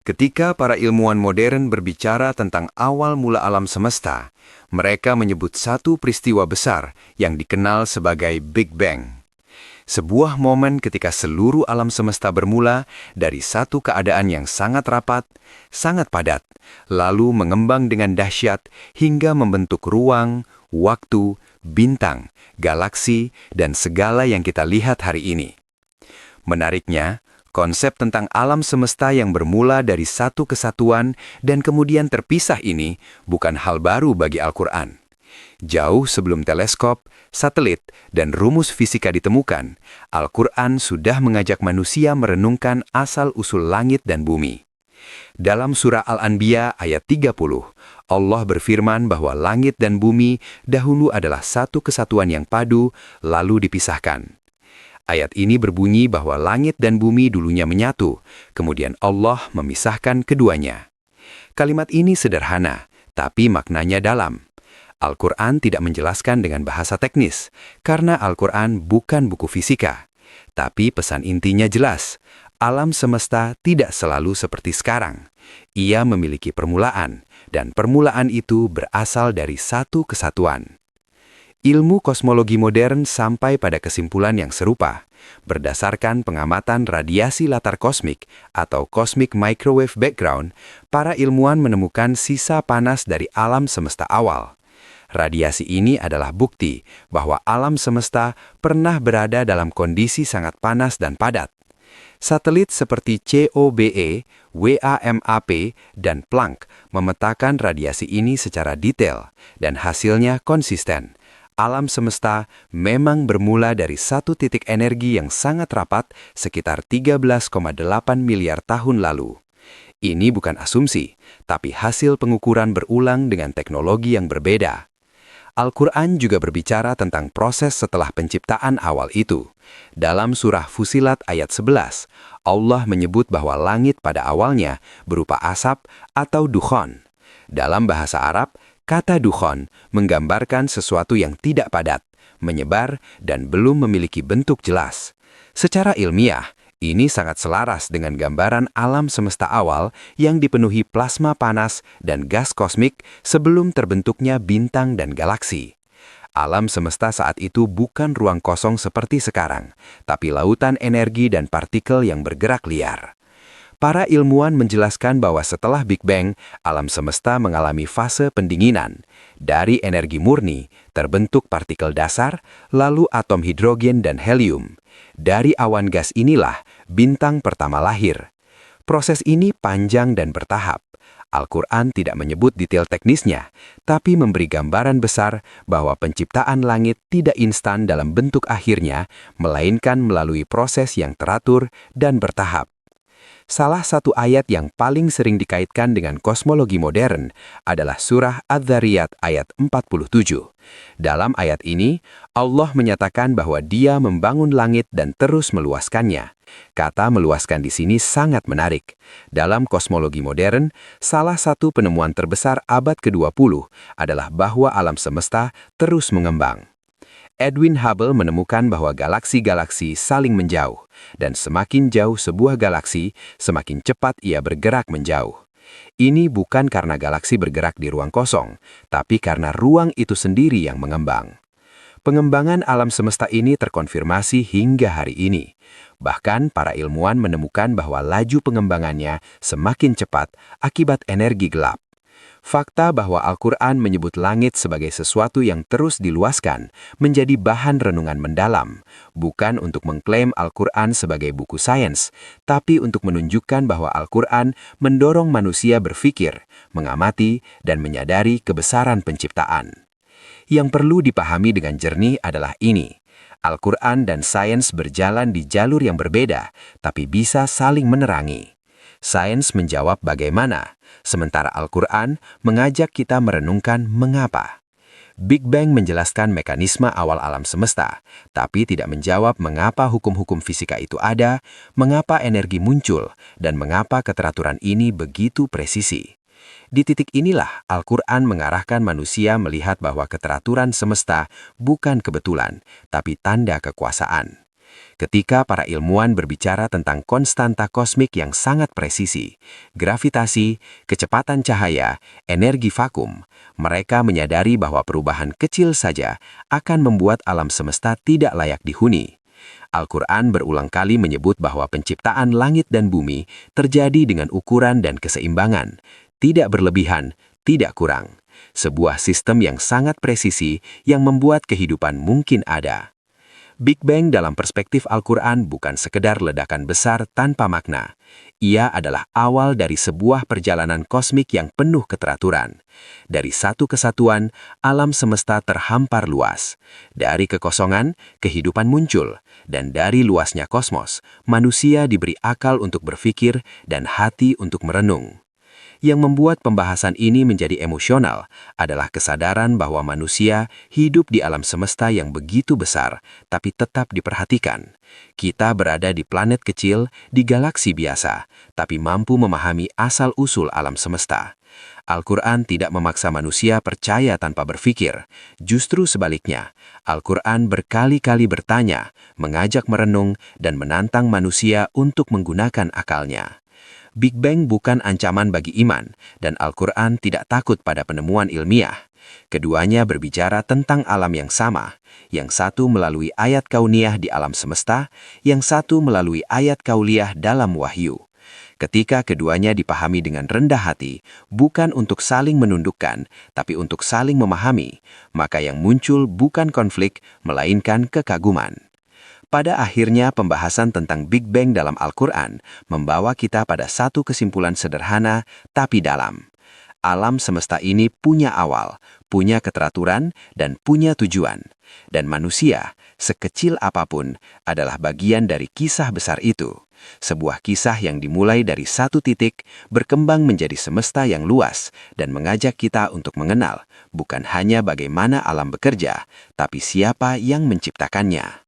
Ketika para ilmuwan modern berbicara tentang awal mula alam semesta, mereka menyebut satu peristiwa besar yang dikenal sebagai Big Bang. Sebuah momen ketika seluruh alam semesta bermula dari satu keadaan yang sangat rapat, sangat padat, lalu mengembang dengan dahsyat hingga membentuk ruang, waktu, bintang, galaksi, dan segala yang kita lihat hari ini. Menariknya, konsep tentang alam semesta yang bermula dari satu kesatuan dan kemudian terpisah ini bukan hal baru bagi Al-Quran. Jauh sebelum teleskop, satelit, dan rumus fisika ditemukan, Al-Quran sudah mengajak manusia merenungkan asal-usul langit dan bumi. Dalam surah Al-Anbiya ayat 30, Allah berfirman bahwa langit dan bumi dahulu adalah satu kesatuan yang padu, lalu dipisahkan. Ayat ini berbunyi bahwa langit dan bumi dulunya menyatu, kemudian Allah memisahkan keduanya. Kalimat ini sederhana, tapi maknanya dalam. Al-Quran tidak menjelaskan dengan bahasa teknis, karena Al-Quran bukan buku fisika. Tapi pesan intinya jelas, alam semesta tidak selalu seperti sekarang. Ia memiliki permulaan, dan permulaan itu berasal dari satu kesatuan. Ilmu kosmologi modern sampai pada kesimpulan yang serupa. Berdasarkan pengamatan radiasi latar kosmik atau cosmic microwave background, para ilmuwan menemukan sisa panas dari alam semesta awal. Radiasi ini adalah bukti bahwa alam semesta pernah berada dalam kondisi sangat panas dan padat. Satelit seperti COBE, WAMAP, dan Planck memetakan radiasi ini secara detail, dan hasilnya konsisten. Alam semesta memang bermula dari satu titik energi yang sangat rapat sekitar 13,8 miliar tahun lalu. Ini bukan asumsi, tapi hasil pengukuran berulang dengan teknologi yang berbeda. Al-Quran juga berbicara tentang proses setelah penciptaan awal itu. Dalam surah Fusilat ayat 11, Allah menyebut bahwa langit pada awalnya berupa asap atau dukhon. Dalam bahasa Arab, kata dukhon menggambarkan sesuatu yang tidak padat, menyebar, dan belum memiliki bentuk jelas. Secara ilmiah, ini sangat selaras dengan gambaran alam semesta awal yang dipenuhi plasma panas dan gas kosmik sebelum terbentuknya bintang dan galaksi. Alam semesta saat itu bukan ruang kosong seperti sekarang, tapi lautan energi dan partikel yang bergerak liar. Para ilmuwan menjelaskan bahwa setelah Big Bang, alam semesta mengalami fase pendinginan. Dari energi murni, terbentuk partikel dasar, lalu atom hidrogen dan helium. Dari awan gas inilah, bintang pertama lahir. Proses ini panjang dan bertahap. Al-Quran tidak menyebut detail teknisnya, tapi memberi gambaran besar bahwa penciptaan langit tidak instan dalam bentuk akhirnya, melainkan melalui proses yang teratur dan bertahap. Salah satu ayat yang paling sering dikaitkan dengan kosmologi modern adalah surah Adz-Dzariyat ayat 47. Dalam ayat ini, Allah menyatakan bahwa Dia membangun langit dan terus meluaskannya. Kata meluaskan di sini sangat menarik. Dalam kosmologi modern, salah satu penemuan terbesar abad ke-20 adalah bahwa alam semesta terus mengembang. Edwin Hubble menemukan bahwa galaksi-galaksi saling menjauh, dan semakin jauh sebuah galaksi, semakin cepat ia bergerak menjauh. Ini bukan karena galaksi bergerak di ruang kosong, tapi karena ruang itu sendiri yang mengembang. Pengembangan alam semesta ini terkonfirmasi hingga hari ini. Bahkan para ilmuwan menemukan bahwa laju pengembangannya semakin cepat akibat energi gelap. Fakta bahwa Al-Quran menyebut langit sebagai sesuatu yang terus diluaskan menjadi bahan renungan mendalam, bukan untuk mengklaim Al-Quran sebagai buku sains, tapi untuk menunjukkan bahwa Al-Quran mendorong manusia berpikir, mengamati, dan menyadari kebesaran penciptaan. Yang perlu dipahami dengan jernih adalah ini. Al-Quran dan sains berjalan di jalur yang berbeda, tapi bisa saling menerangi. Sains menjawab bagaimana, sementara Al-Quran mengajak kita merenungkan mengapa. Big Bang menjelaskan mekanisme awal alam semesta, tapi tidak menjawab mengapa hukum-hukum fisika itu ada, mengapa energi muncul, dan mengapa keteraturan ini begitu presisi. Di titik inilah Al-Quran mengarahkan manusia melihat bahwa keteraturan semesta bukan kebetulan, tapi tanda kekuasaan. Ketika para ilmuwan berbicara tentang konstanta kosmik yang sangat presisi, gravitasi, kecepatan cahaya, energi vakum, mereka menyadari bahwa perubahan kecil saja akan membuat alam semesta tidak layak dihuni. Al-Quran berulang kali menyebut bahwa penciptaan langit dan bumi terjadi dengan ukuran dan keseimbangan, tidak berlebihan, tidak kurang. Sebuah sistem yang sangat presisi yang membuat kehidupan mungkin ada. Big Bang dalam perspektif Al-Quran bukan sekedar ledakan besar tanpa makna. Ia adalah awal dari sebuah perjalanan kosmik yang penuh keteraturan. Dari satu kesatuan, alam semesta terhampar luas. Dari kekosongan, kehidupan muncul. Dan dari luasnya kosmos, manusia diberi akal untuk berpikir dan hati untuk merenung. Yang membuat pembahasan ini menjadi emosional adalah kesadaran bahwa manusia hidup di alam semesta yang begitu besar, tapi tetap diperhatikan. Kita berada di planet kecil, di galaksi biasa, tapi mampu memahami asal-usul alam semesta. Al-Quran tidak memaksa manusia percaya tanpa berpikir. Justru sebaliknya, Al-Quran berkali-kali bertanya, mengajak merenung, dan menantang manusia untuk menggunakan akalnya. Big Bang bukan ancaman bagi iman, dan Al-Quran tidak takut pada penemuan ilmiah. Keduanya berbicara tentang alam yang sama, yang satu melalui ayat kauniyah di alam semesta, yang satu melalui ayat kauliyah dalam wahyu. Ketika keduanya dipahami dengan rendah hati, bukan untuk saling menundukkan, tapi untuk saling memahami, maka yang muncul bukan konflik, melainkan kekaguman. Pada akhirnya, pembahasan tentang Big Bang dalam Al-Quran membawa kita pada satu kesimpulan sederhana tapi dalam. Alam semesta ini punya awal, punya keteraturan, dan punya tujuan. Dan manusia, sekecil apapun, adalah bagian dari kisah besar itu. Sebuah kisah yang dimulai dari satu titik, berkembang menjadi semesta yang luas, dan mengajak kita untuk mengenal, bukan hanya bagaimana alam bekerja, tapi siapa yang menciptakannya.